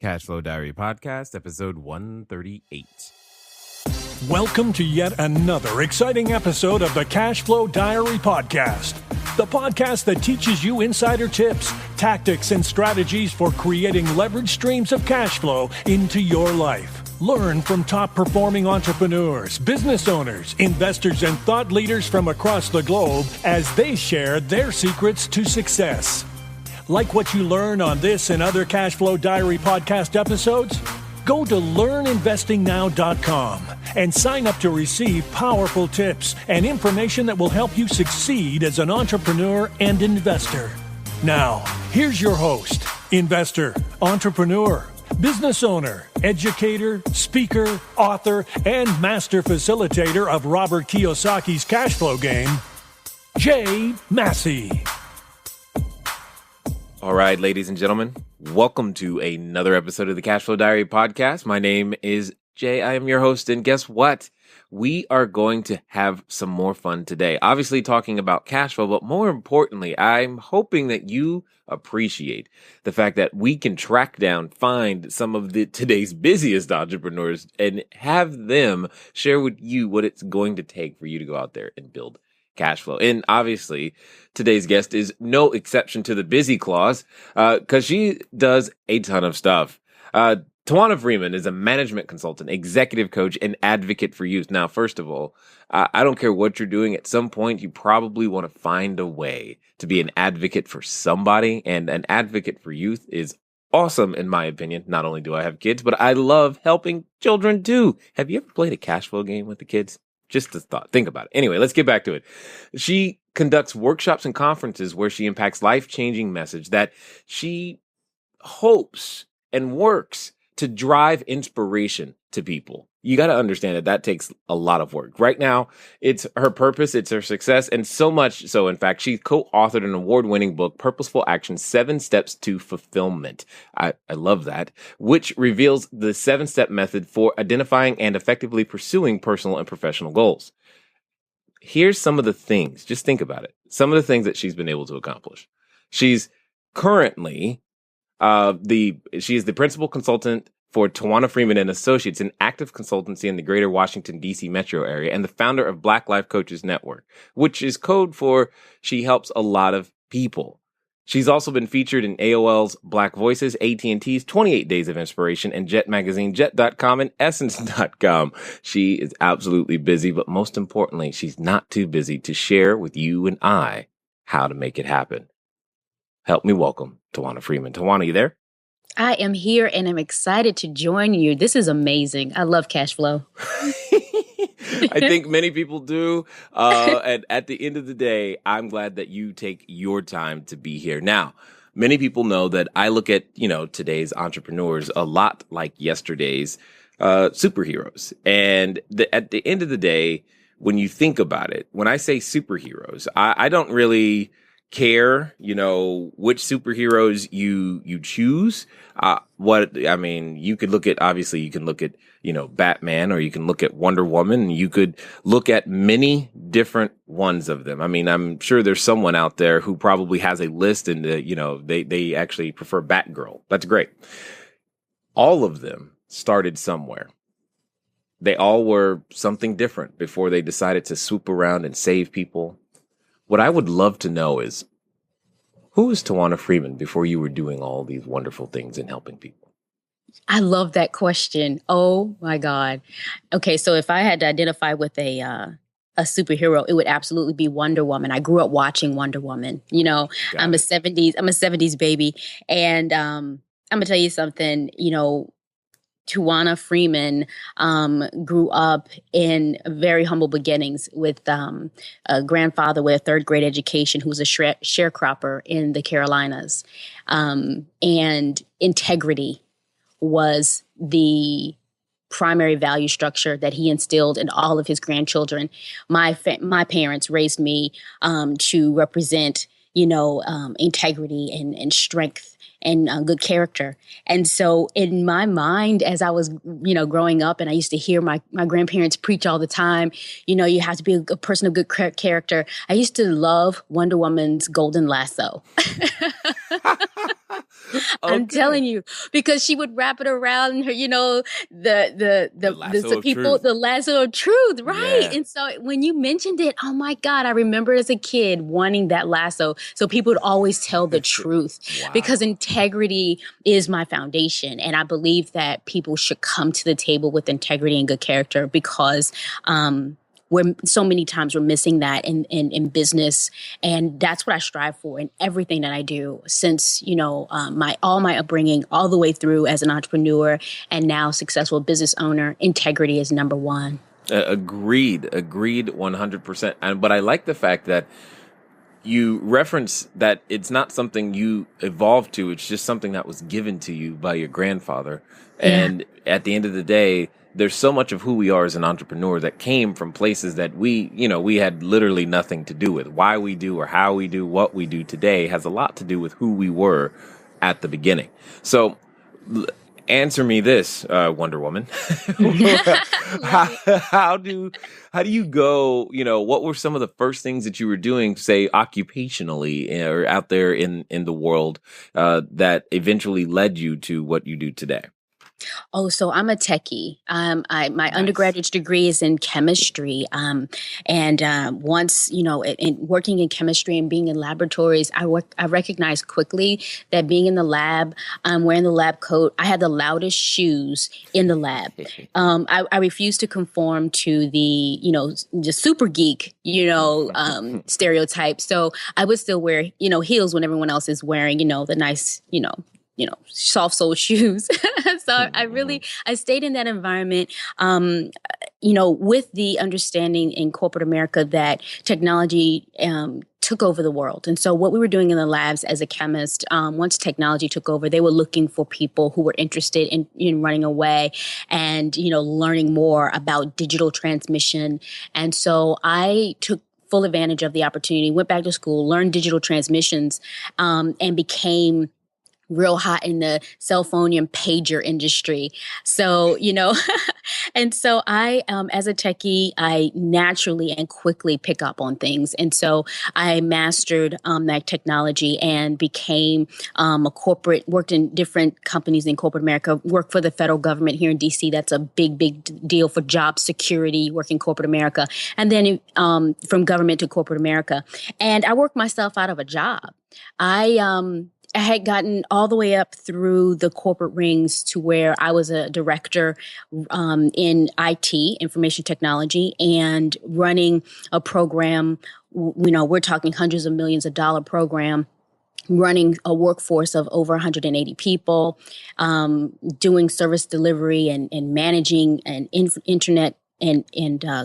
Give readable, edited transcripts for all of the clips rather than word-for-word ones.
Cashflow Diary Podcast, episode 138. Welcome to yet another exciting episode of the CashFlow Diary Podcast, the podcast that teaches you insider tips, tactics, and strategies for creating leverage streams of cash flow into your life. Learn from top-performing entrepreneurs, business owners, investors, and thought leaders from across the globe as they share their secrets to success. Like what you learn on this and other CashFlow Diary podcast episodes? Go to learninvestingnow.com and sign up to receive powerful tips and information that will help you succeed as an entrepreneur and investor. Now, here's your host, investor, entrepreneur, business owner, educator, speaker, author, and master facilitator of Robert Kiyosaki's cash flow game, Jay Massey. All right, ladies and gentlemen, welcome to another episode of the Cashflow Diary Podcast. My name is Jay. I am your host, and guess what? We are going to have some more fun today. Obviously talking about cash flow, but more importantly, I'm hoping that you appreciate the fact that we can track down, find some of today's busiest entrepreneurs and have them share with you what it's going to take for you to go out there and build cash flow. And obviously, today's guest is no exception to the busy clause because she does a ton of stuff. Tawana Freeman is a management consultant, executive coach, and advocate for youth. Now, first of all, I don't care what you're doing. At some point, you probably want to find a way to be an advocate for somebody, and an advocate for youth is awesome, in my opinion. Not only do I have kids, but I love helping children too. Have you ever played a cash flow game with the kids? Just a thought. Think about it. Anyway, let's get back to it. She conducts workshops and conferences where she impacts life-changing message that she hopes and works to drive inspiration to people. You got to understand that takes a lot of work. Right now, it's her purpose, it's her success, and so much so, in fact, she co-authored an award-winning book, Purposeful Action, 7 Steps to Fulfillment. I love that, which reveals the 7-step method for identifying and effectively pursuing personal and professional goals. Here's some of the things, just think about it, some of the things that she's been able to accomplish. She's currently she is the principal consultant for Tawana Freeman and Associates, an active consultancy in the greater Washington, D.C. metro area, and the founder of Black Life Coaches Network, which is code for she helps a lot of people. She's also been featured in AOL's Black Voices, AT&T's 28 Days of Inspiration, and Jet Magazine, Jet.com, and Essence.com. She is absolutely busy, but most importantly, she's not too busy to share with you and I how to make it happen. Help me welcome Tawana Freeman. Tawana, you there? I am here and I'm excited to join you. This is amazing. I love cash flow. I think many people do. And at the end of the day, I'm glad that you take your time to be here. Now, many people know that I look at, today's entrepreneurs a lot like yesterday's superheroes. And at the end of the day, when you think about it, when I say superheroes, I don't really care, which superheroes you choose. You could look at, obviously you can look at, Batman, or you can look at Wonder Woman, and you could look at many different ones of them. I mean, I'm sure there's someone out there who probably has a list and, they actually prefer Batgirl. That's great. All of them started somewhere. They all were something different before they decided to swoop around and save people. What I would love to know is, who was Tawana Freeman before you were doing all these wonderful things and helping people? I love that question. Oh my God. Okay, so if I had to identify with a superhero, it would absolutely be Wonder Woman. I grew up watching Wonder Woman. I'm a 70s baby, and I'm gonna tell you something. Tawana Freeman grew up in very humble beginnings with a grandfather with a 3rd grade education who was a sharecropper in the Carolinas. And integrity was the primary value structure that he instilled in all of his grandchildren. My parents raised me to represent, integrity and strength and good character. And so in my mind, as I was, growing up, and I used to hear my grandparents preach all the time, you have to be a person of good character. I used to love Wonder Woman's golden lasso. I'm Okay. telling you, because she would wrap it around her, The lasso of truth. the lasso of truth, right? Yeah. And so when you mentioned it, oh my God, I remember as a kid wanting that lasso. So people would always tell the truth because Wow. integrity is my foundation. And I believe that people should come to the table with integrity and good character because, we're so many times we're missing that in business. And that's what I strive for in everything that I do since, all my upbringing all the way through as an entrepreneur and now successful business owner. Integrity is number one. Agreed 100%. But I like the fact that you reference that it's not something you evolved to. It's just something that was given to you by your grandfather. Yeah. And at the end of the day, there's so much of who we are as an entrepreneur that came from places that we had literally nothing to do with. Why we do or how we do what we do today has a lot to do with who we were at the beginning. So answer me this, Wonder Woman. how do you go, what were some of the first things that you were doing, say occupationally or out there in the world, that eventually led you to what you do today? Oh, so I'm a techie. My Nice. undergraduate degree is in chemistry. Once, in working in chemistry and being in laboratories, I recognized quickly that being in the lab, wearing the lab coat, I had the loudest shoes in the lab. I refused to conform to the, the super geek, stereotype. So I would still wear, heels when everyone else is wearing, the nice, soft sole shoes. So I stayed in that environment, with the understanding in corporate America that technology took over the world. And so what we were doing in the labs as a chemist, once technology took over, they were looking for people who were interested in running away and, learning more about digital transmission. And so I took full advantage of the opportunity, went back to school, learned digital transmissions, and became real hot in the cell phone and pager industry. So, and so I, as a techie, I naturally and quickly pick up on things. And so I mastered that technology and became worked in different companies in corporate America, worked for the federal government here in DC. That's a big, big deal for job security, working corporate America. And then from government to corporate America. And I worked myself out of a job. I had gotten all the way up through the corporate rings to where I was a director in IT, information technology, and running a program. We're talking hundreds of millions of dollar program, running a workforce of over 180 people, doing service delivery and managing and internet and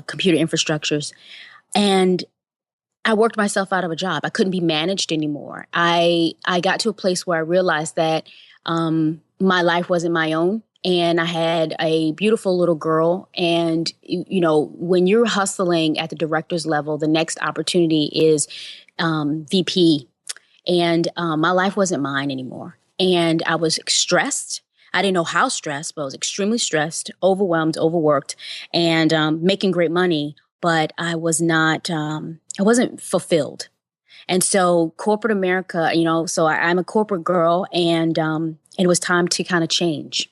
computer infrastructures. And I worked myself out of a job. I couldn't be managed anymore. I got to a place where I realized that my life wasn't my own. And I had a beautiful little girl. And, when you're hustling at the director's level, the next opportunity is VP. And my life wasn't mine anymore. And I was stressed. I didn't know how stressed, but I was extremely stressed, overwhelmed, overworked, and making great money. But I wasn't fulfilled. And so corporate America, so I'm a corporate girl, and it was time to kind of change.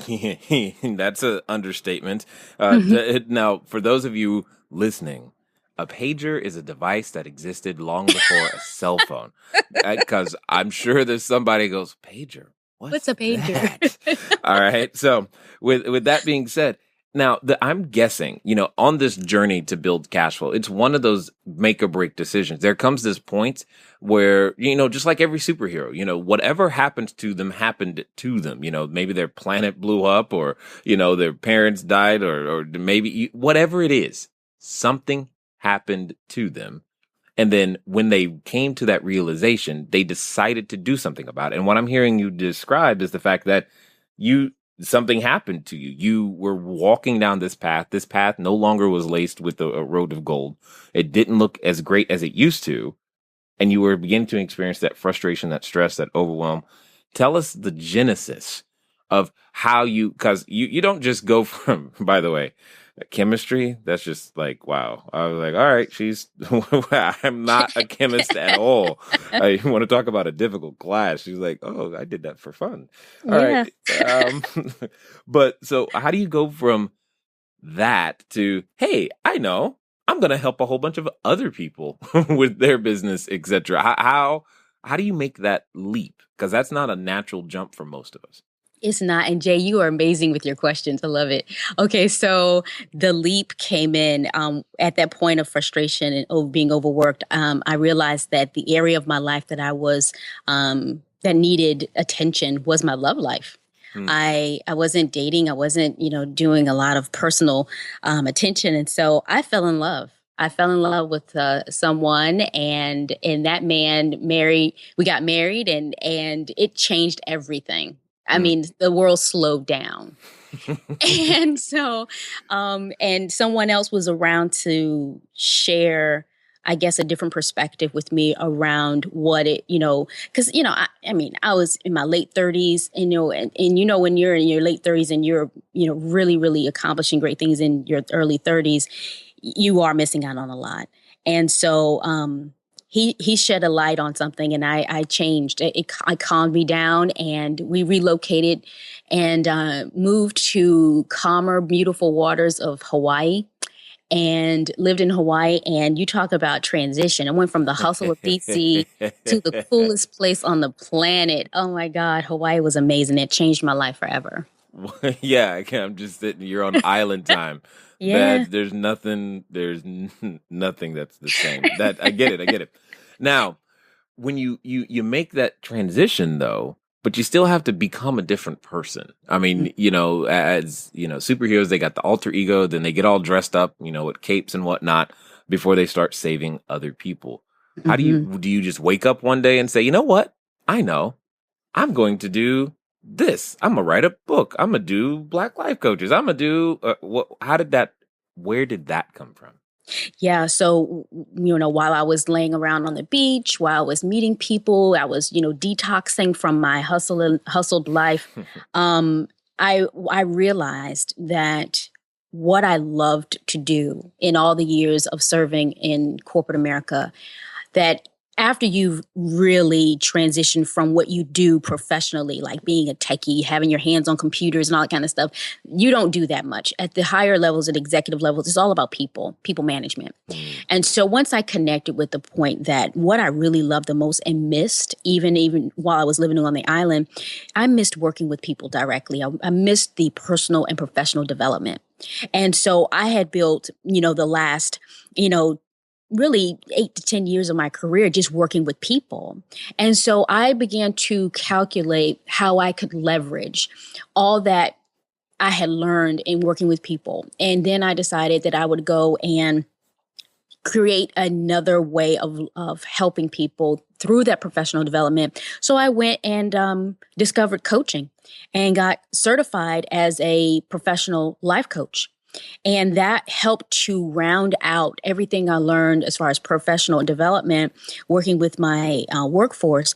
That's an understatement. Now, for those of you listening, a pager is a device that existed long before a cell phone. Because I'm sure there's somebody who goes, pager? What's a pager? All right. So with that being said, now, I'm guessing, on this journey to build cash flow, it's one of those make or break decisions. There comes this point where, just like every superhero, whatever happened to them happened to them. Maybe their planet blew up or, their parents died or maybe whatever it is, something happened to them. And then when they came to that realization, they decided to do something about it. And what I'm hearing you describe is the fact that something happened to you. You were walking down this path. This path no longer was laced with a road of gold. It didn't look as great as it used to. And you were beginning to experience that frustration, that stress, that overwhelm. Tell us the genesis of how because you don't just go from, by the way, chemistry, that's just like, wow. I was like, all right, I'm not a chemist at all. I want to talk about a difficult class. She's like, oh, I did that for fun. All Yeah. right. But so how do you go from that to, hey, I know, I'm going to help a whole bunch of other people with their business, etc. How do you make that leap? Because that's not a natural jump for most of us. It's not. And Jay, you are amazing with your questions. I love it. Okay, so the leap came in at that point of frustration and being overworked. I realized that the area of my life that I was that needed attention was my love life. I wasn't dating. I wasn't, doing a lot of personal attention. And so I fell in love. I fell in love with someone, and that man we got married, and it changed everything. I mean, the world slowed down. And so, and someone else was around to share, I guess, a different perspective with me around what it, because, I mean, I was in my late 30s, and when you're in your late 30s and you're, really, really accomplishing great things in your early 30s, you are missing out on a lot. And so, he shed a light on something, and I changed. It calmed me down, and we relocated and moved to calmer, beautiful waters of Hawaii, and lived in Hawaii. And you talk about transition. I went from the hustle of DC to the coolest place on the planet. Oh my God, Hawaii was amazing. It changed my life forever. Yeah, I'm just sitting. You're on island time. Yeah. There's nothing that's the same. That I get it. Now, when you make that transition though, but you still have to become a different person. I mean, as superheroes, they got the alter ego, then they get all dressed up, with capes and whatnot before they start saving other people. How do you just wake up one day and say, you know what? I know I'm going to do this. I'm gonna write a book. I'm gonna do Black life coaches. I'm gonna do where did that come from? Yeah. So, while I was laying around on the beach, while I was meeting people, I was, detoxing from my hustled life. I realized that what I loved to do in all the years of serving in corporate America, that after you've really transitioned from what you do professionally, like being a techie, having your hands on computers and all that kind of stuff, you don't do that much. At the higher levels, at executive levels, it's all about people management. And so once I connected with the point that what I really loved the most and missed, even while I was living on the island, I missed working with people directly. I missed the personal and professional development. And so I had built, the last, really 8 to 10 years of my career just working with people. And so I began to calculate how I could leverage all that I had learned in working with people. And then I decided that I would go and create another way of helping people through that professional development. So I went and discovered coaching and got certified as a professional life coach. And that helped to round out everything I learned as far as professional development, working with my workforce,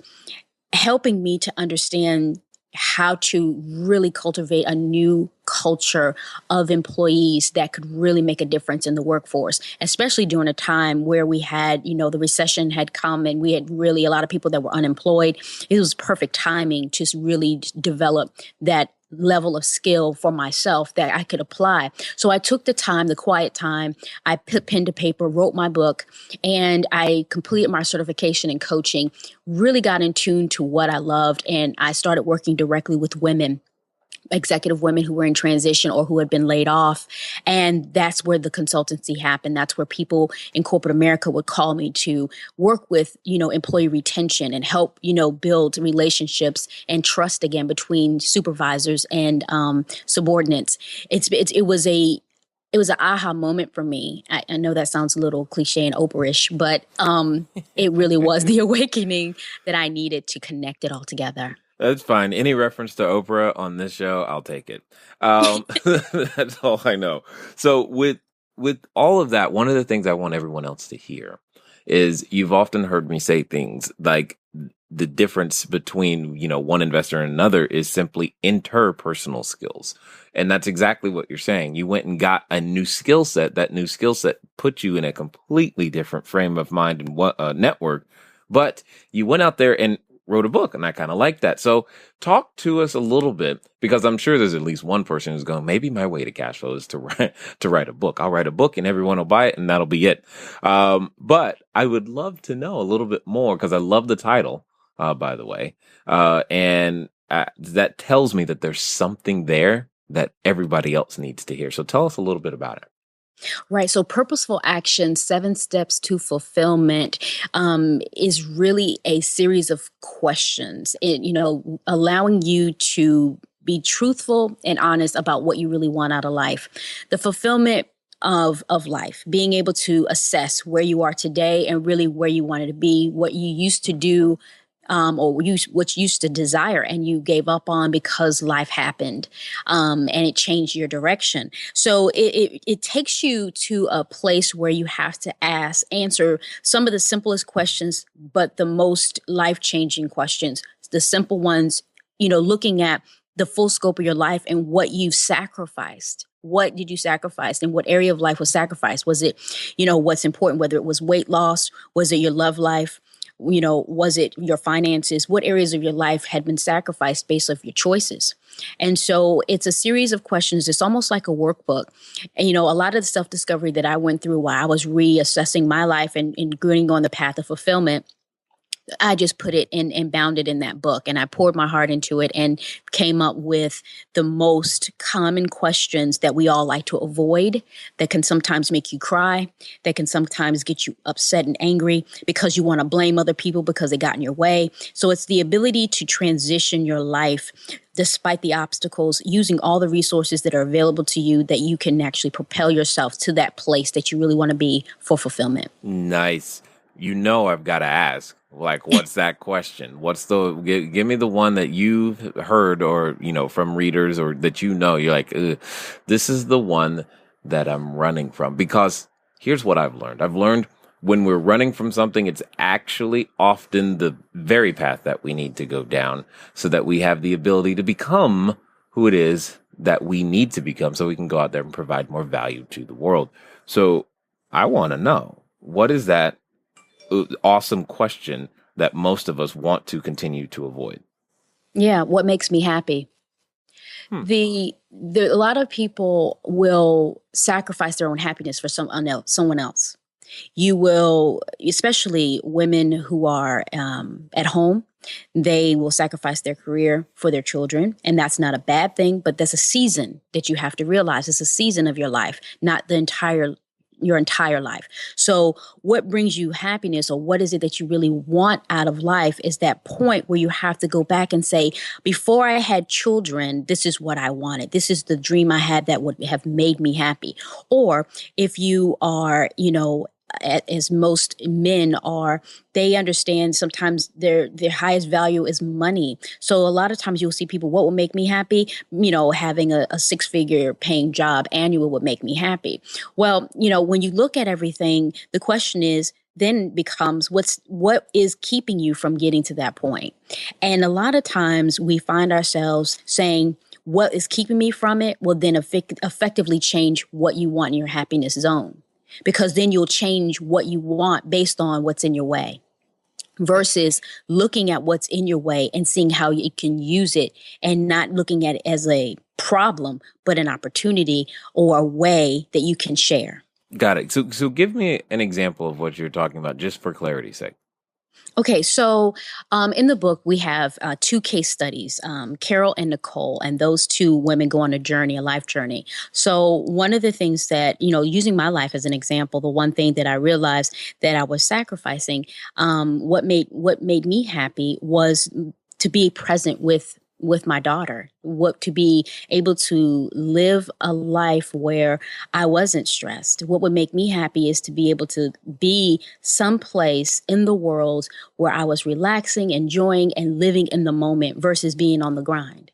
helping me to understand how to really cultivate a new culture of employees that could really make a difference in the workforce, especially during a time where we had, the recession had come and we had really a lot of people that were unemployed. It was perfect timing to really develop that level of skill for myself that I could apply. So I took the time, the quiet time, I put pen to paper, wrote my book, and I completed my certification in coaching, really got in tune to what I loved. And I started working directly with women, executive women who were in transition or who had been laid off. And that's where the consultancy happened. That's where people in corporate America would call me to work with, employee retention and help, build relationships and trust again between supervisors and subordinates. It was an aha moment for me. I know that sounds a little cliche and Oprah-ish, but it really was the awakening that I needed to connect it all together. That's fine. Any reference to Oprah on this show, I'll take it. That's all I know. So with all of that, one of the things I want everyone else to hear is you've often heard me say things like the difference between, one investor and another is simply interpersonal skills. And that's exactly what you're saying. You went and got a new skill set. That new skill set put you in a completely different frame of mind and network. But you went out there and wrote a book, and I kind of like that. So talk to us a little bit, because I'm sure there's at least one person who's going, maybe my way to cash flow is to write a book. I'll write a book and everyone will buy it and that'll be it. But I would love to know a little bit more, because I love the title, by the way. And that tells me that there's something there that everybody else needs to hear. So tell us a little bit about it. Right. So purposeful action, 7 steps to fulfillment, is really a series of questions, allowing you to be truthful and honest about what you really want out of life. The fulfillment of life, being able to assess where you are today and really where you wanted to be, what you used to do, what you used to desire and you gave up on because life happened, and it changed your direction. So it takes you to a place where you have to answer some of the simplest questions, but the most life-changing questions, the simple ones, looking at the full scope of your life and what you've sacrificed. What did you sacrifice? And what area of life was sacrificed? Was it, what's important, whether it was weight loss? Was it your love life? Was it your finances? What areas of your life had been sacrificed based off your choices? And so it's a series of questions. It's almost like a workbook. And, a lot of the self-discovery that I went through while I was reassessing my life and going on the path of fulfillment, I just put it in and bound it in that book, and I poured my heart into it and came up with the most common questions that we all like to avoid, that can sometimes make you cry, that can sometimes get you upset and angry because you want to blame other people because they got in your way. So it's the ability to transition your life despite the obstacles, using all the resources that are available to you, that you can actually propel yourself to that place that you really want to be for fulfillment. Nice. I've got to ask, what's that question? Give me the one that you've heard or, from readers, or that you're like, this is the one that I'm running from. Because here's what I've learned. I've learned when we're running from something, it's actually often the very path that we need to go down, so that we have the ability to become who it is that we need to become, so we can go out there and provide more value to the world. So I want to know, what is that awesome question that most of us want to continue to avoid? Yeah, what makes me happy? A lot of people will sacrifice their own happiness for someone else. You will, especially women who are at home, they will sacrifice their career for their children. And that's not a bad thing, but that's a season that you have to realize. It's a season of your life, not your entire life. So what brings you happiness, or what is it that you really want out of life, is that point where you have to go back and say, before I had children, this is what I wanted. This is the dream I had that would have made me happy. Or if you are, as most men are, they understand sometimes their highest value is money. So a lot of times you'll see people, what will make me happy? Having a 6-figure paying job annual would make me happy. Well, when you look at everything, the question is, then becomes what is keeping you from getting to that point? And a lot of times we find ourselves saying, what is keeping me from it will then effectively change what you want in your happiness zone. Because then you'll change what you want based on what's in your way, versus looking at what's in your way and seeing how you can use it, and not looking at it as a problem, but an opportunity or a way that you can share. Got it. So give me an example of what you're talking about, just for clarity's sake. Okay, so in the book, we have 2 case studies, Carol and Nicole, and those 2 women go on a life journey. So one of the things that, using my life as an example, the one thing that I realized that I was sacrificing, what made me happy was to be present with my daughter, to be able to live a life where I wasn't stressed. What would make me happy is to be able to be someplace in the world where I was relaxing, enjoying, and living in the moment versus being on the grind.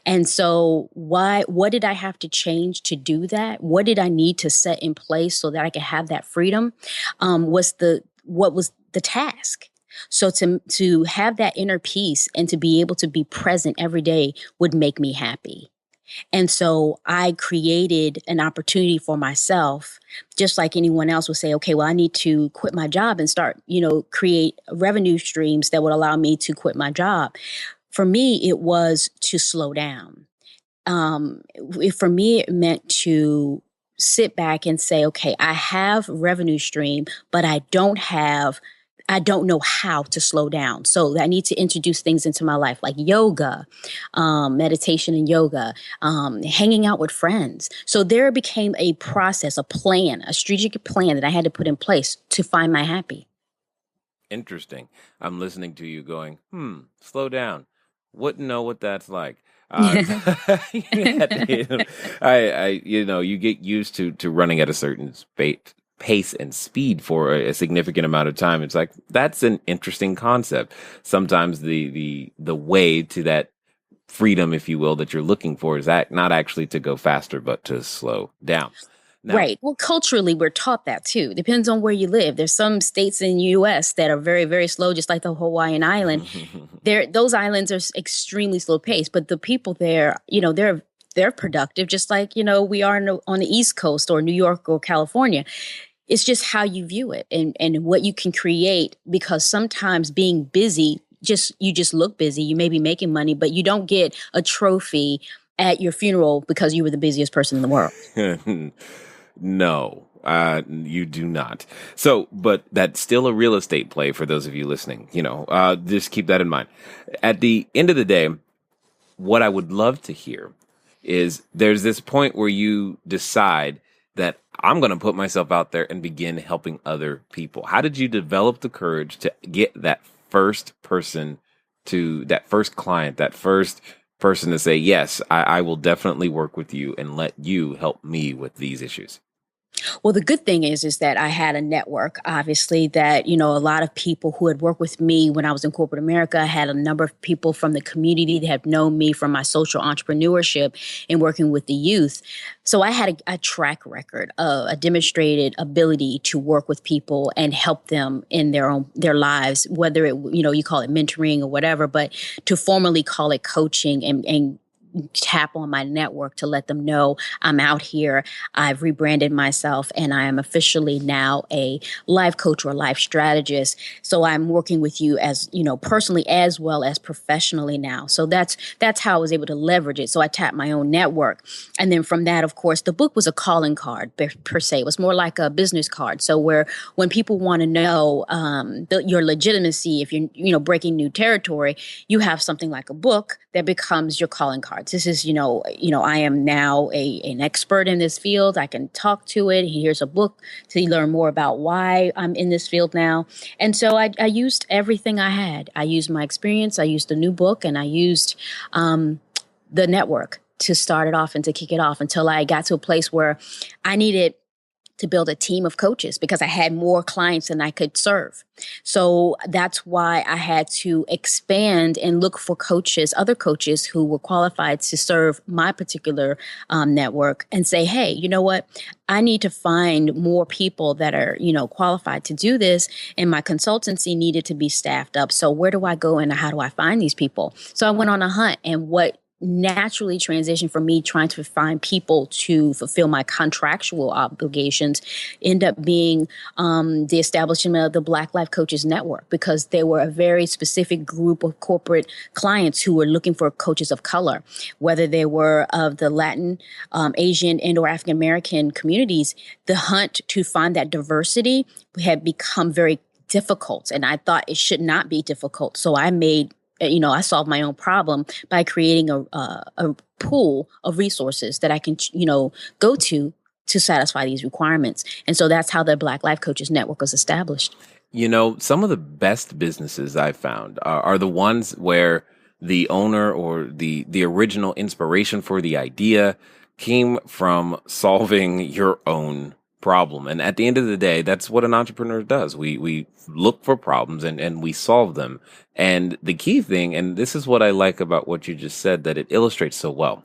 And so what did I have to change to do that? What did I need to set in place so that I could have that freedom? What was the task? So to have that inner peace and to be able to be present every day would make me happy. And so I created an opportunity for myself, just like anyone else would say, okay, well, I need to quit my job and start, create revenue streams that would allow me to quit my job. For me, it was to slow down. For me, it meant to sit back and say, okay, I have revenue stream, but I don't know how to slow down. So I need to introduce things into my life like yoga, meditation and yoga, hanging out with friends. So there became a process, a plan, a strategic plan that I had to put in place to find my happy. Interesting. I'm listening to you going, slow down. Wouldn't know what that's like. You get used to running at a certain pace and speed for a significant amount of time. It's like, that's an interesting concept. Sometimes the way to that freedom, if you will, that you're looking for is not actually to go faster, but to slow down. Now, right. Well, culturally, we're taught that too. Depends on where you live. There's some states in the U.S. that are very, very slow, just like the Hawaiian island. Those islands are extremely slow paced, but the people there, they're productive, just like, we are on the East Coast or New York or California. It's just how you view it and what you can create, because sometimes being busy, you just look busy. You may be making money, but you don't get a trophy at your funeral because you were the busiest person in the world. No, you do not. So, but that's still a real estate play for those of you listening. Just keep that in mind. At the end of the day, what I would love to hear is there's this point where you decide that I'm going to put myself out there and begin helping other people. How did you develop the courage to get that first person that first client, that first person to say, yes, I will definitely work with you and let you help me with these issues? Well, the good thing is that I had a network, obviously, that, a lot of people who had worked with me when I was in corporate America. I had a number of people from the community that have known me from my social entrepreneurship and working with the youth. So I had a track record, a demonstrated ability to work with people and help them in their lives, whether it, you call it mentoring or whatever, but to formally call it coaching and tap on my network to let them know I'm out here. I've rebranded myself and I am officially now a life coach or life strategist. So I'm working with you as, personally as well as professionally now. So that's how I was able to leverage it. So I tapped my own network. And then from that, of course, the book was a calling card per se. It was more like a business card. So when people want to know your legitimacy, if you're, breaking new territory, you have something like a book that becomes your calling card. This is, I am now an expert in this field. I can talk to it. Here's a book to learn more about why I'm in this field now. And so I used everything I had. I used my experience. I used the new book, and I used the network to start it off and to kick it off until I got to a place where I needed to build a team of coaches because I had more clients than I could serve. So that's why I had to expand and look for other coaches who were qualified to serve my particular network and say, hey, you know what? I need to find more people that are, qualified to do this. And my consultancy needed to be staffed up. So where do I go and how do I find these people? So I went on a hunt, and what naturally transitioned from me trying to find people to fulfill my contractual obligations end up being the establishment of the Black Life Coaches Network, because they were a very specific group of corporate clients who were looking for coaches of color, whether they were of the Latin, Asian, and or African American communities. The hunt to find that diversity had become very difficult, and I thought it should not be difficult. So I solved my own problem by creating a pool of resources that I can, go to satisfy these requirements. And so that's how the Black Life Coaches Network was established. Some of the best businesses I've found are the ones where the owner or the original inspiration for the idea came from solving your own problem. And at the end of the day, that's what an entrepreneur does. We look for problems and we solve them. And the key thing, and this is what I like about what you just said, that it illustrates so well,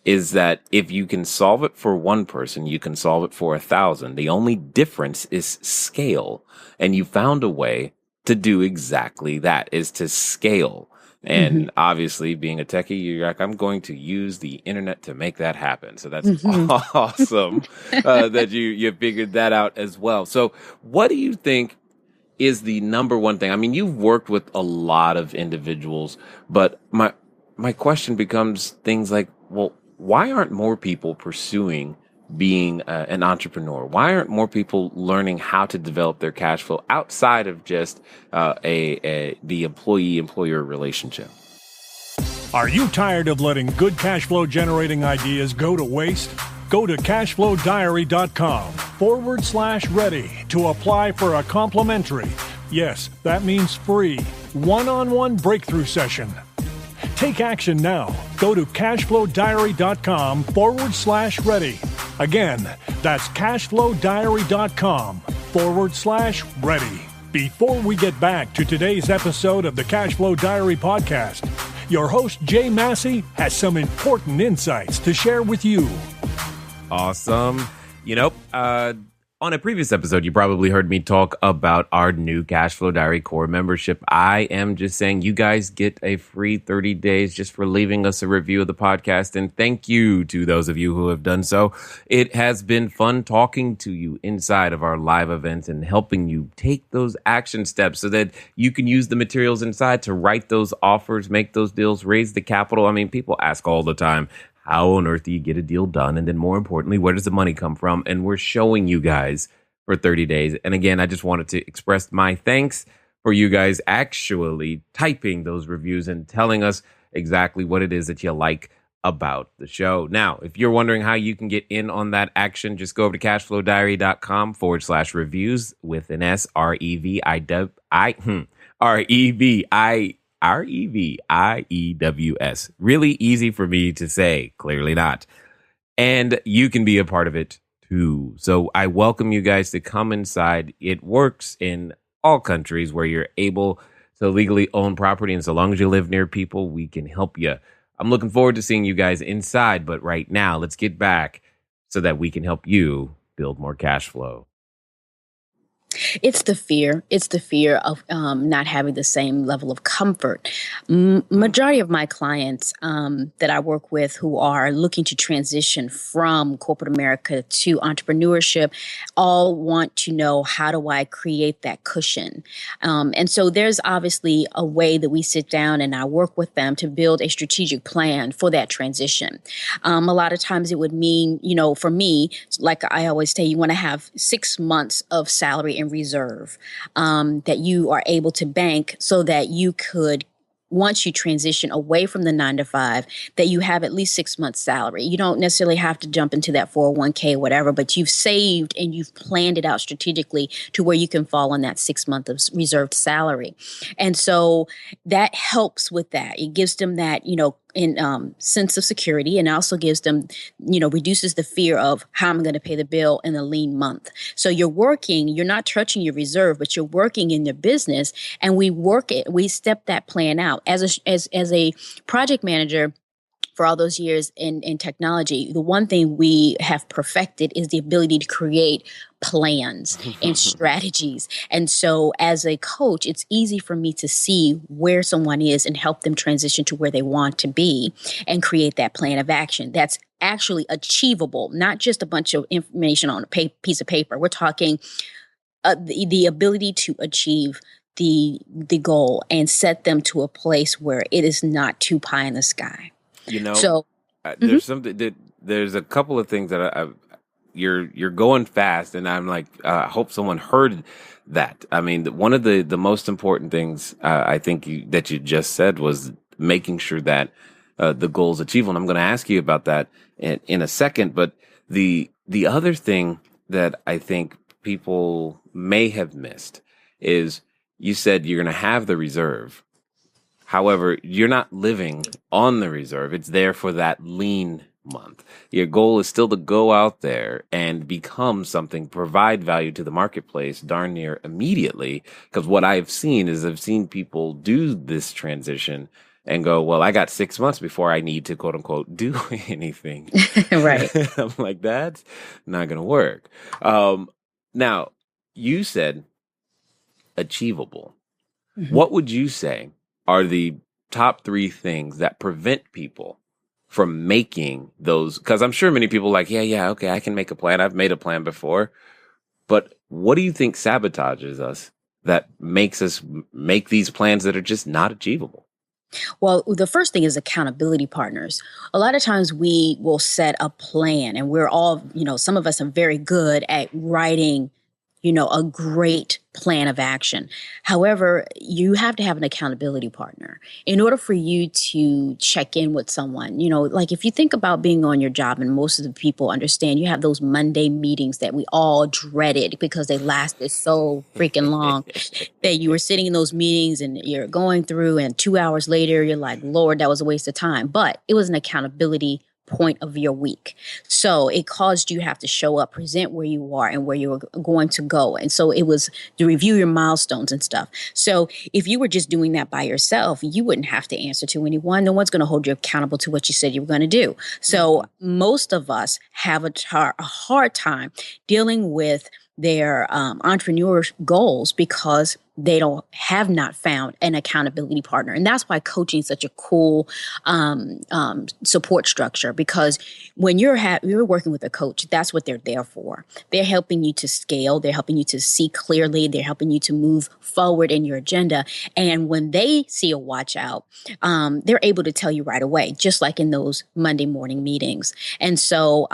is that if you can solve it for one person, you can solve it for 1,000. The only difference is scale. And you found a way to do exactly that, is to scale. And obviously, being a techie, you're like, I'm going to use the internet to make that happen. So that's awesome that you figured that out as well. So what do you think is the number one thing? I mean, you've worked with a lot of individuals, but my question becomes things like, well, why aren't more people pursuing being an entrepreneur? Why aren't more people learning how to develop their cash flow outside of just the employee-employer relationship? Are you tired of letting good cash flow generating ideas go to waste? Go to CashFlowDiary.com/ready to apply for a complimentary, yes, that means free, one-on-one breakthrough session. Take action now. Go to CashFlowDiary.com/ready. Again, that's CashFlowDiary.com/ready. Before we get back to today's episode of the Cashflow Diary podcast, your host, Jay Massey, has some important insights to share with you. Awesome. On a previous episode, you probably heard me talk about our new Cashflow Diary Core membership. I am just saying you guys get a free 30 days just for leaving us a review of the podcast. And thank you to those of you who have done so. It has been fun talking to you inside of our live events and helping you take those action steps so that you can use the materials inside to write those offers, make those deals, raise the capital. I mean, people ask all the time, how on earth do you get a deal done? And then more importantly, where does the money come from? And we're showing you guys for 30 days. And again, I just wanted to express my thanks for you guys actually typing those reviews and telling us exactly what it is that you like about the show. Now, if you're wondering how you can get in on that action, just go over to cashflowdiary.com/reviews with an S, REVIEWS. Really easy for me to say, clearly not. And you can be a part of it too. So I welcome you guys to come inside. It works in all countries where you're able to legally own property. And so long as you live near people, we can help you. I'm looking forward to seeing you guys inside. But right now, let's get back so that we can help you build more cash flow. It's the fear. It's the fear of not having the same level of comfort. Majority of my clients that I work with who are looking to transition from corporate America to entrepreneurship all want to know, how do I create that cushion? And so there's obviously a way that we sit down and I work with them to build a strategic plan for that transition. A lot of times it would mean, for me, like I always say, you want to have 6 months of salary in reserve that you are able to bank so that you could, once you transition away from the 9 to 5, that you have at least 6 months salary. You don't necessarily have to jump into that 401k or whatever, but you've saved and you've planned it out strategically to where you can fall on that 6 month of reserved salary. And so that helps with that. It gives them that, sense of security, and also gives them, reduces the fear of how I'm going to pay the bill in a lean month. So you're not touching your reserve, but you're working in your business, and we step that plan out as a project manager. For all those years in technology, the one thing we have perfected is the ability to create plans and strategies. And so as a coach, it's easy for me to see where someone is and help them transition to where they want to be and create that plan of action that's actually achievable, not just a bunch of information on a piece of paper. We're talking the ability to achieve the goal and set them to a place where it is not too pie in the sky. There's something that there's a couple of things that you're going fast, and I'm like, I hope someone heard that. I mean, one of the most important things I think that you just said was making sure that the goal is achievable. And I'm going to ask you about that in a second. But the other thing that I think people may have missed is you said you're going to have the reserve. However, you're not living on the reserve. It's there for that lean month. Your goal is still to go out there and become something, provide value to the marketplace darn near immediately. Because what I've seen people do this transition and go, well, I got 6 months before I need to, quote unquote, do anything. Right. I'm like, that's not going to work. Now, you said achievable. What would you say are the top 3 things that prevent people from making those? Because I'm sure many people are like, yeah, okay, I can make a plan. I've made a plan before. But what do you think sabotages us that makes us make these plans that are just not achievable? Well, the first thing is accountability partners. A lot of times we will set a plan, and we're all, some of us are very good at writing, a great plan of action. However, you have to have an accountability partner in order for you to check in with someone. Like if you think about being on your job, and most of the people understand, you have those Monday meetings that we all dreaded because they lasted so freaking long that you were sitting in those meetings and you're going through, and 2 hours later, you're like, Lord, that was a waste of time. But it was an accountability point of your week. So it caused you have to show up, present where you are and where you were going to go. And so it was to review your milestones and stuff. So if you were just doing that by yourself, you wouldn't have to answer to anyone. No one's going to hold you accountable to what you said you were going to do. So most of us have a hard time dealing with their entrepreneur goals because they have not found an accountability partner. And that's why coaching is such a cool support structure, because when you're working with a coach, that's what they're there for. They're helping you to scale. They're helping you to see clearly. They're helping you to move forward in your agenda. And when they see a watch out, they're able to tell you right away, just like in those Monday morning meetings. And so,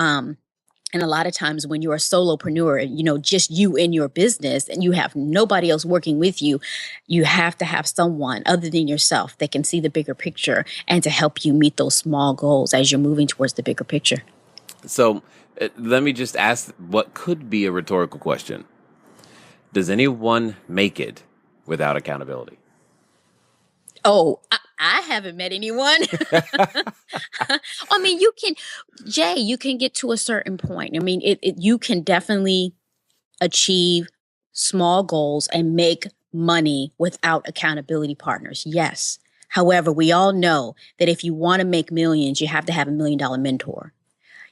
and a lot of times when you're a solopreneur, just you in your business and you have nobody else working with you, you have to have someone other than yourself that can see the bigger picture and to help you meet those small goals as you're moving towards the bigger picture. So let me just ask what could be a rhetorical question. Does anyone make it without accountability? Oh, I haven't met anyone. I mean, you can get to a certain point. I mean, you can definitely achieve small goals and make money without accountability partners. Yes. However, we all know that if you want to make millions, you have to have $1 million mentor.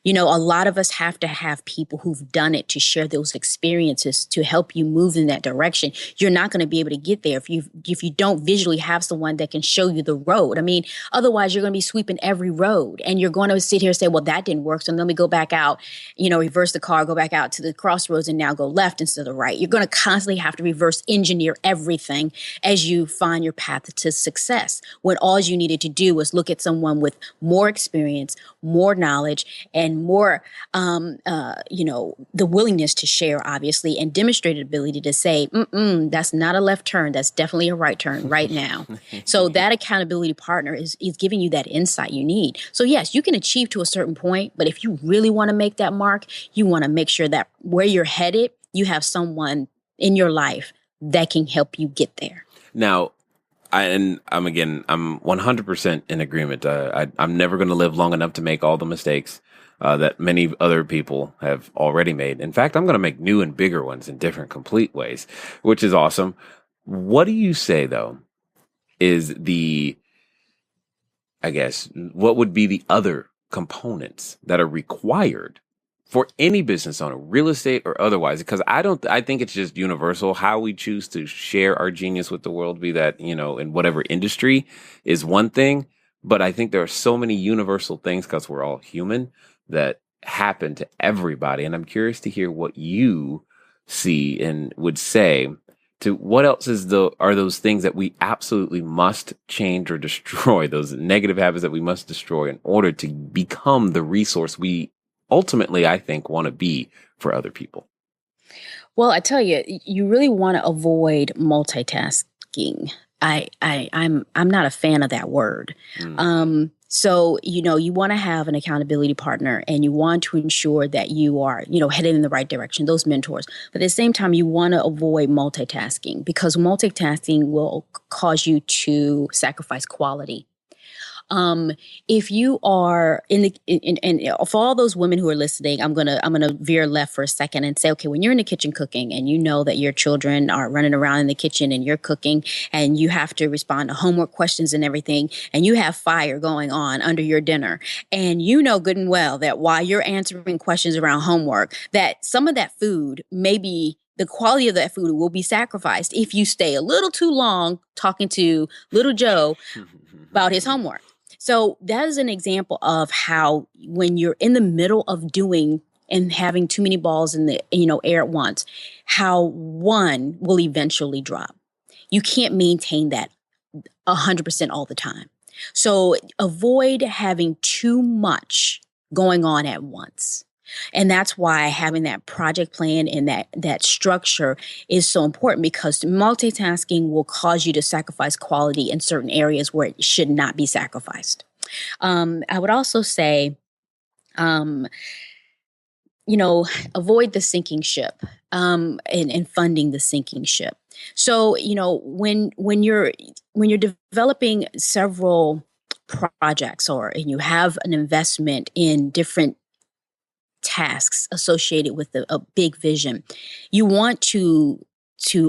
A lot of us have to have people who've done it to share those experiences to help you move in that direction. You're not going to be able to get there if you don't visually have someone that can show you the road. I mean, otherwise you're going to be sweeping every road and you're going to sit here and say, well, that didn't work. So let me go back out, reverse the car, go back out to the crossroads and now go left instead of right. You're going to constantly have to reverse engineer everything as you find your path to success, when all you needed to do was look at someone with more experience, more knowledge, and more, the willingness to share, obviously, and demonstrated ability to say, that's not a left turn. That's definitely a right turn right now. So that accountability partner is giving you that insight you need. So yes, you can achieve to a certain point, but if you really want to make that mark, you want to make sure that where you're headed, you have someone in your life that can help you get there. Now, I'm 100% in agreement. I'm never going to live long enough to make all the mistakes that many other people have already made. In fact, I'm going to make new and bigger ones in different, complete ways, which is awesome. What do you say, though, is what would be the other components that are required for any business owner, real estate or otherwise? Because I think it's just universal how we choose to share our genius with the world, be that, in whatever industry, is one thing. But I think there are so many universal things, because we're all human, that happen to everybody. And I'm curious to hear what you see and would say to what else are those things that we absolutely must change or destroy, those negative habits that we must destroy in order to become the resource we ultimately, I think, want to be for other people. Well, I tell you, you really want to avoid multitasking. I'm not a fan of that word. So, you want to have an accountability partner and you want to ensure that you are, headed in the right direction, those mentors. But at the same time, you want to avoid multitasking, because multitasking will cause you to sacrifice quality. If you are and for all those women who are listening, I'm gonna veer left for a second and say, okay, when you're in the kitchen cooking and you know that your children are running around in the kitchen and you're cooking and you have to respond to homework questions and everything, and you have fire going on under your dinner, and you know good and well that while you're answering questions around homework, that some of that food may be the quality of that food will be sacrificed if you stay a little too long talking to little Joe about his homework. So that is an example of how when you're in the middle of doing and having too many balls in the air at once, how one will eventually drop. You can't maintain that 100% all the time. So avoid having too much going on at once. And that's why having that project plan and that structure is so important, because multitasking will cause you to sacrifice quality in certain areas where it should not be sacrificed. I would also say, avoid the sinking ship and funding the sinking ship. So, when you're developing several projects and you have an investment in different tasks associated with a big vision, you want to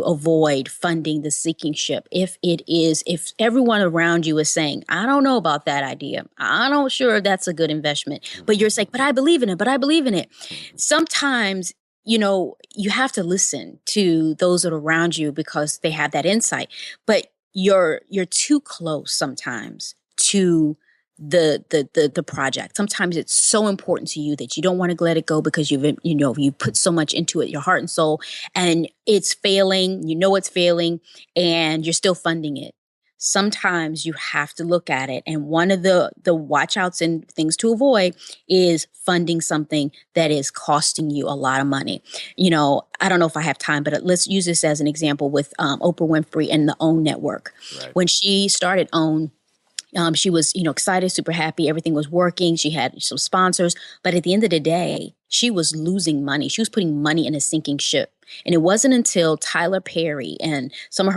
avoid funding the sinking ship. If everyone around you is saying, I don't know about that idea, I'm not sure that's a good investment, but you're saying, but I believe in it. Sometimes, you have to listen to those that are around you because they have that insight, but you're too close sometimes to the project. Sometimes it's so important to you that you don't want to let it go because you put so much into it, your heart and soul, and it's failing, it's failing, and you're still funding it. Sometimes you have to look at it. And one of the watch outs and things to avoid is funding something that is costing you a lot of money. I don't know if I have time, but let's use this as an example with Oprah Winfrey and the OWN network. Right. When she started OWN, she was, excited, super happy. Everything was working. She had some sponsors. But at the end of the day, she was losing money. She was putting money in a sinking ship. And it wasn't until Tyler Perry and some of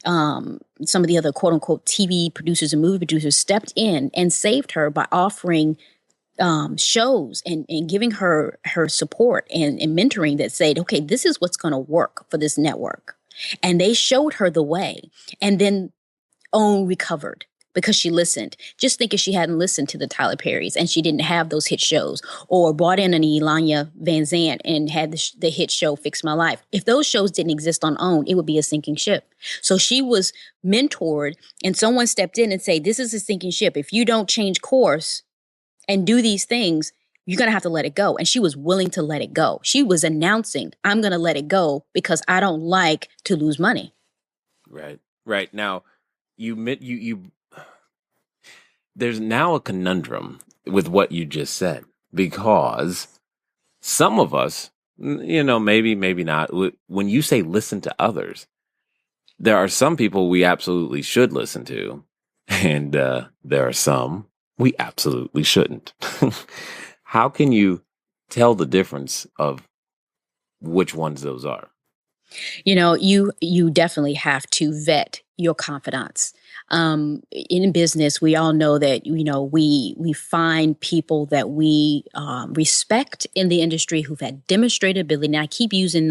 the other quote unquote TV producers and movie producers stepped in and saved her by offering shows and giving her support and mentoring that said, okay, this is what's going to work for this network. And they showed her the way. And then OWN recovered, because she listened. Just think if she hadn't listened to the Tyler Perrys and she didn't have those hit shows, or brought in an Elanya Van Zant and had the hit show Fix My Life. If those shows didn't exist on OWN, it would be a sinking ship. So she was mentored, and someone stepped in and said, this is a sinking ship. If you don't change course and do these things, you're going to have to let it go. And she was willing to let it go. She was announcing, I'm going to let it go because I don't like to lose money. Right. Now, you there's now a conundrum with what you just said, because some of us, maybe not, when you say listen to others, there are some people we absolutely should listen to, and there are some we absolutely shouldn't. How can you tell the difference of which ones those are? You definitely have to vet your confidants. In business, we all know that, we find people that we respect in the industry who've had demonstrated ability. And I keep using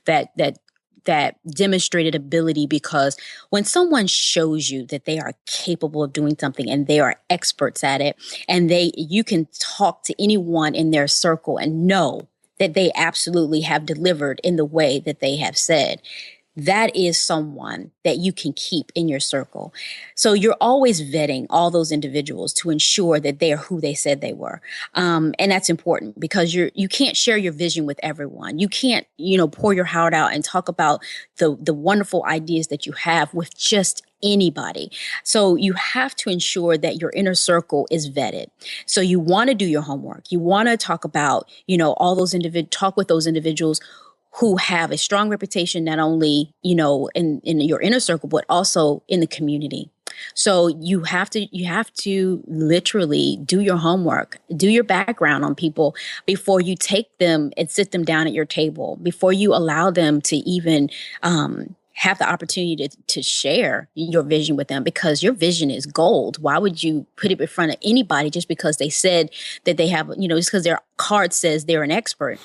that demonstrated ability, because when someone shows you that they are capable of doing something and they are experts at it, and you can talk to anyone in their circle and know that they absolutely have delivered in the way that they have said, that is someone that you can keep in your circle. So you're always vetting all those individuals to ensure that they are who they said they were. And that's important, because you can't share your vision with everyone. You can't, pour your heart out and talk about the wonderful ideas that you have with just anybody. So you have to ensure that your inner circle is vetted. So you want to do your homework. You want to talk about, all those talk with those individuals who have a strong reputation, not only, in your inner circle, but also in the community. So you have to literally do your homework, do your background on people before you take them and sit them down at your table, before you allow them to even have the opportunity to share your vision with them, because your vision is gold. Why would you put it in front of anybody just because they said that they have, just because their card says they're an expert?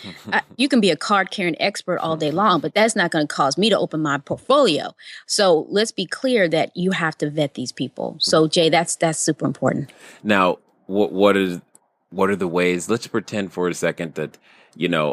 You can be a card carrying expert all day long, but that's not going to cause me to open my portfolio. So let's be clear that you have to vet these people. So Jay, that's super important. Now, what are the ways? Let's pretend for a second that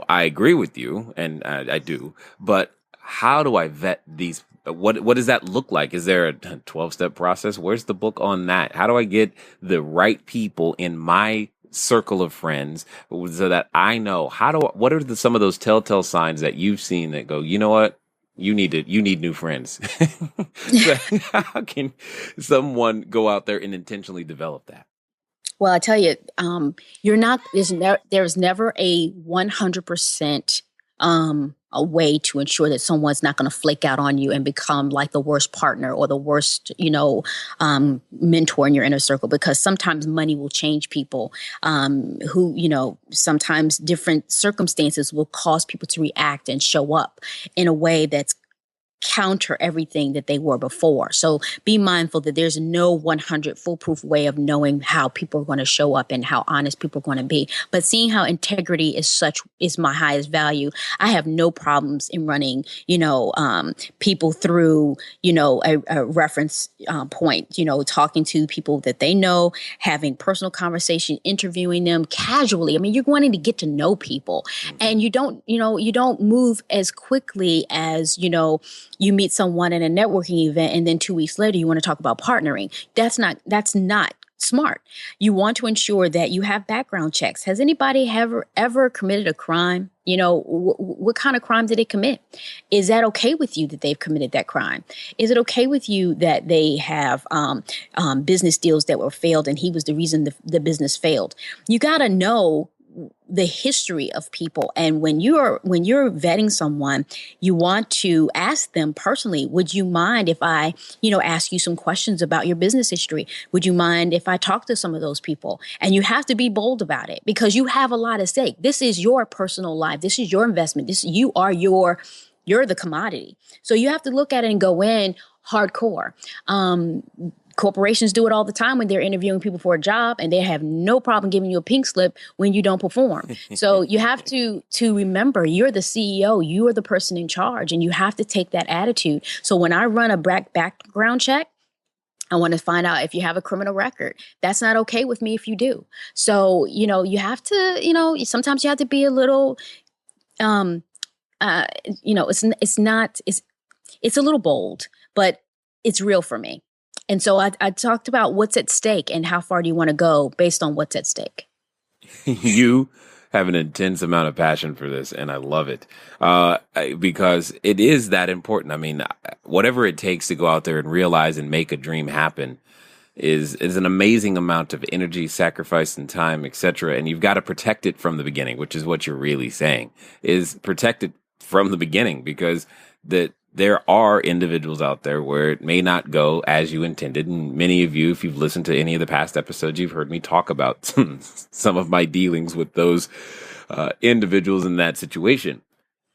I agree with you, and I do, but how do I vet these? What does that look like? Is there a 12-step process? Where's the book on that? How do I get the right people in my circle of friends so that I know what are some of those telltale signs that you've seen that go, you know what? You need new friends. So how can someone go out there and intentionally develop that? Well, I tell you, there's never a 100% a way to ensure that someone's not going to flake out on you and become like the worst partner or the worst, mentor in your inner circle, because sometimes money will change people, sometimes different circumstances will cause people to react and show up in a way that's counter everything that they were before. So be mindful that there's no 100 foolproof way of knowing how people are going to show up and how honest people are going to be. But seeing how integrity is my highest value, I have no problems in running, people through, a reference point, talking to people that they know, having personal conversation, interviewing them casually. I mean, you're wanting to get to know people, and you don't move as quickly as, you meet someone at a networking event and then 2 weeks later you want to talk about partnering. That's not smart. You want to ensure that you have background checks. Has anybody ever committed a crime? What kind of crime did they commit? Is that okay with you that they've committed that crime? Is it okay with you that they have business deals that were failed and he was the reason the business failed? You got to know the history of people. And when you're vetting someone, you want to ask them personally, would you mind if I, ask you some questions about your business history? Would you mind if I talk to some of those people? And you have to be bold about it because you have a lot at stake. This is your personal life. This is your investment. You're the commodity. So you have to look at it and go in hardcore. Corporations do it all the time when they're interviewing people for a job, and they have no problem giving you a pink slip when you don't perform. So you have to remember you're the CEO, you are the person in charge, and you have to take that attitude. So when I run a background check, I want to find out if you have a criminal record. That's not okay with me if you do. So, you have to, sometimes you have to be a little, it's a little bold, but it's real for me. And so I talked about what's at stake and how far do you want to go based on what's at stake. You have an intense amount of passion for this, and I love it because it is that important. I mean, whatever it takes to go out there and realize and make a dream happen is an amazing amount of energy, sacrifice, and time, etc. And you've got to protect it from the beginning, which is what you're really saying, is protect it from the beginning, because there are individuals out there where it may not go as you intended. And many of you, if you've listened to any of the past episodes, you've heard me talk about some of my dealings with those individuals in that situation.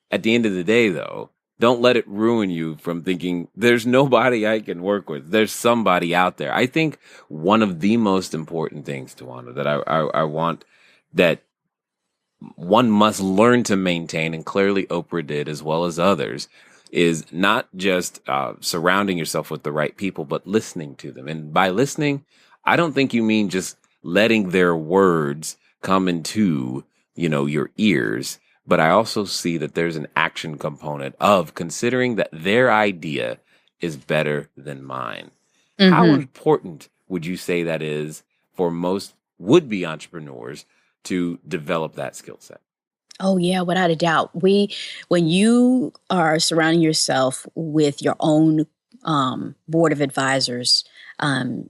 At the end of the day, though, don't let it ruin you from thinking there's nobody I can work with. There's somebody out there. I think one of the most important things, Tawana, that I want that one must learn to maintain, and clearly Oprah did as well as others, is not just surrounding yourself with the right people, but listening to them. And by listening, I don't think you mean just letting their words come into, your ears. But I also see that there's an action component of considering that their idea is better than mine. Mm-hmm. How important would you say that is for most would-be entrepreneurs to develop that skill set? Oh, yeah, without a doubt. When you are surrounding yourself with your own board of advisors,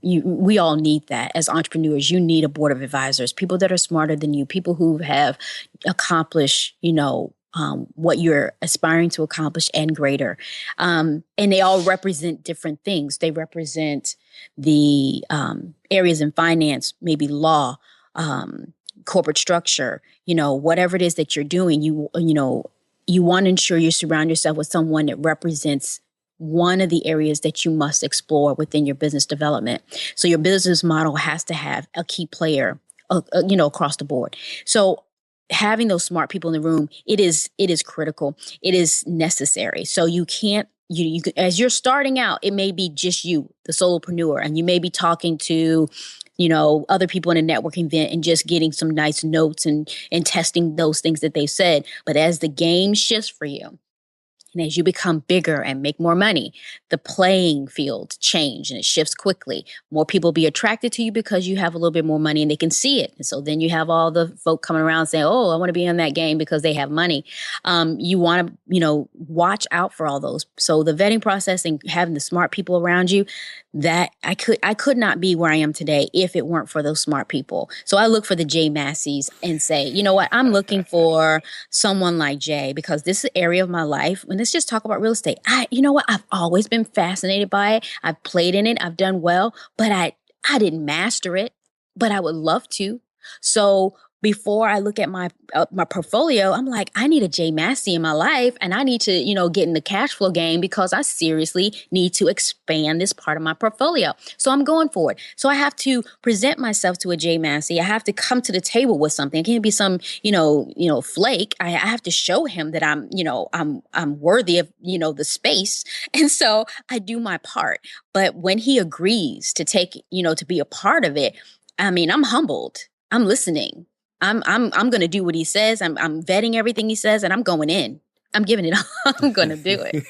we all need that. As entrepreneurs, you need a board of advisors, people that are smarter than you, people who have accomplished, what you're aspiring to accomplish and greater. And they all represent different things. They represent the areas in finance, maybe law, corporate structure, whatever it is that you're doing, you want to ensure you surround yourself with someone that represents one of the areas that you must explore within your business development. So your business model has to have a key player, across the board. So having those smart people in the room, it is critical. It is necessary. So you can't, as you're starting out, it may be just you, the solopreneur, and you may be talking to other people in a networking event and just getting some nice notes and testing those things that they said. But as the game shifts for you, and as you become bigger and make more money, the playing field change and it shifts quickly. More people be attracted to you because you have a little bit more money and they can see it. And so then you have all the folk coming around saying, oh, I want to be in that game because they have money. You want to, watch out for all those. So the vetting process and having the smart people around you, that I could not be where I am today if it weren't for those smart people. So I look for the Jay Masseys and say, you know what, I'm looking for someone like Jay because this is an area of my life. And let's just talk about real estate. You know what, I've always been fascinated by it. I've played in it. I've done well, but I didn't master it, but I would love to. So before I look at my portfolio, I'm like, I need a Jay Massey in my life and I need to, get in the cash flow game because I seriously need to expand this part of my portfolio. So I'm going for it. So I have to present myself to a Jay Massey. I have to come to the table with something. It can't be some, flake. I have to show him that I'm worthy of, the space. And so I do my part. But when he agrees to take, to be a part of it, I mean, I'm humbled. I'm listening. I'm going to do what he says. I'm vetting everything he says and I'm going in. I'm giving it all. I'm going to do it.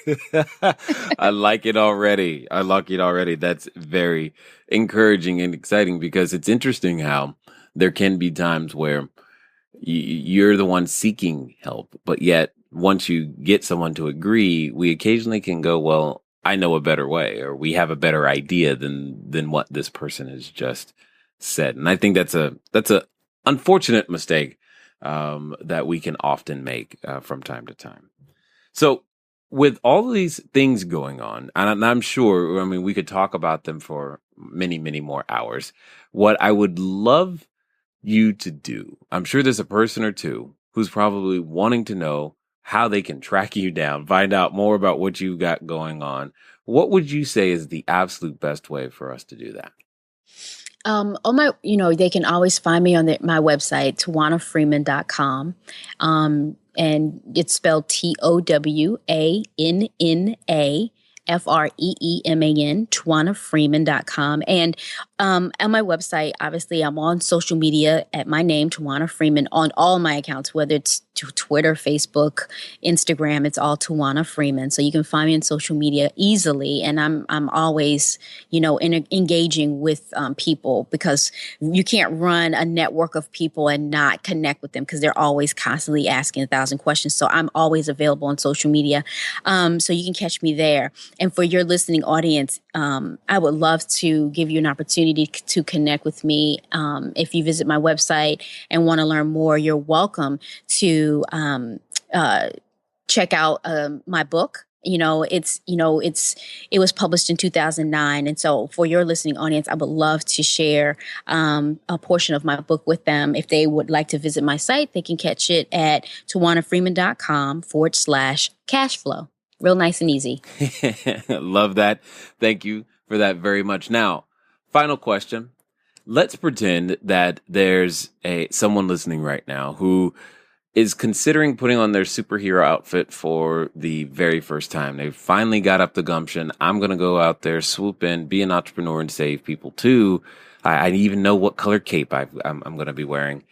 I like it already. That's very encouraging and exciting because it's interesting how there can be times where you're the one seeking help, but yet once you get someone to agree, we occasionally can go, well, I know a better way, or we have a better idea than what this person has just said. And I think that's a unfortunate mistake that we can often make from time to time. So with all of these things going on, and I'm sure, we could talk about them for many, many more hours. What I would love you to do, I'm sure there's a person or two who's probably wanting to know how they can track you down, find out more about what you got going on. What would you say is the absolute best way for us to do that? On my, they can always find me on my website, TawanaFreeman.com. And it's spelled TOWANNA. FREEMAN, TawanaFreeman.com. And on my website, obviously, I'm on social media at my name, Tawana Freeman, on all my accounts, whether it's Twitter, Facebook, Instagram, it's all Tawana Freeman. So you can find me on social media easily. And I'm always, engaging with people because you can't run a network of people and not connect with them because they're always constantly asking 1,000 questions. So I'm always available on social media. So you can catch me there. And for your listening audience, I would love to give you an opportunity to connect with me. If you visit my website and want to learn more, you're welcome to check out my book. It was published in 2009. And so for your listening audience, I would love to share a portion of my book with them. If they would like to visit my site, they can catch it at TawanaFreeman.com/cashflow. Real nice and easy. Love that. Thank you for that very much. Now, final question. Let's pretend that there's someone listening right now who is considering putting on their superhero outfit for the very first time. They finally got up the gumption. I'm going to go out there, swoop in, be an entrepreneur, and save people too. I even know what color cape I'm going to be wearing.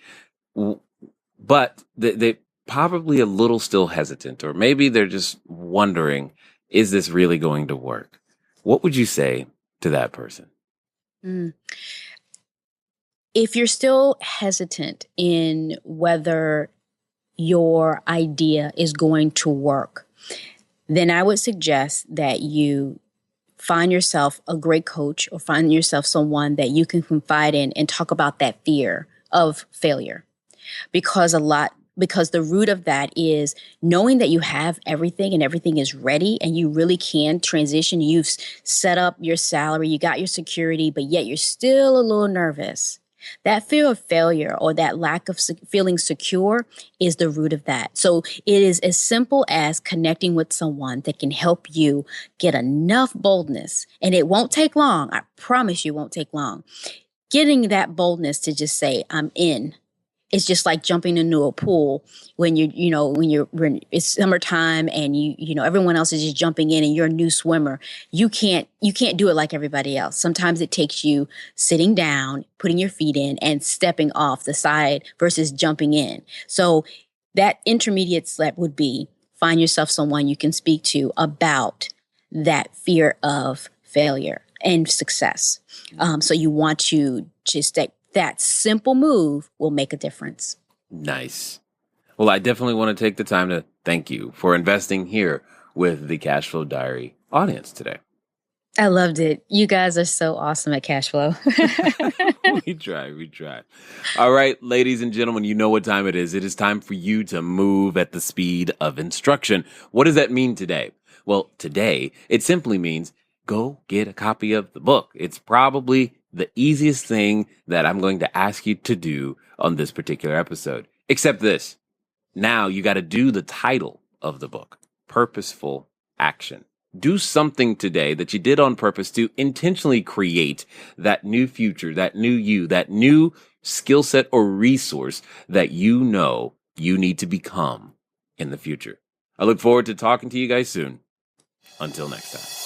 But they probably a little still hesitant, or maybe they're just wondering, is this really going to work? What would you say to that person? If you're still hesitant in whether your idea is going to work, then I would suggest that you find yourself a great coach or find yourself someone that you can confide in and talk about that fear of failure. Because the root of that is knowing that you have everything and everything is ready and you really can transition. You've set up your salary, you got your security, but yet you're still a little nervous. That fear of failure or that lack of feeling secure is the root of that. So it is as simple as connecting with someone that can help you get enough boldness. And it won't take long. I promise you it won't take long. Getting that boldness to just say, I'm in. it's just like jumping into a pool when when it's summertime and everyone else is just jumping in and you're a new swimmer. You can't do it like everybody else. Sometimes it takes you sitting down, putting your feet in and stepping off the side versus jumping in. So that intermediate step would be find yourself someone you can speak to about that fear of failure and success. So you want to just that simple move will make a difference. Nice. Well, I definitely want to take the time to thank you for investing here with the Cashflow Diary audience today. I loved it. You guys are so awesome at Cashflow. We try. All right, ladies and gentlemen, you know what time it is. It is time for you to move at the speed of instruction. What does that mean today? Well, today, it simply means go get a copy of the book. It's probably the easiest thing that I'm going to ask you to do on this particular episode. Except this. Now you got to do the title of the book, Purposeful Action. Do something today that you did on purpose to intentionally create that new future, that new you, that new skill set or resource that you know you need to become in the future. I look forward to talking to you guys soon. Until next time.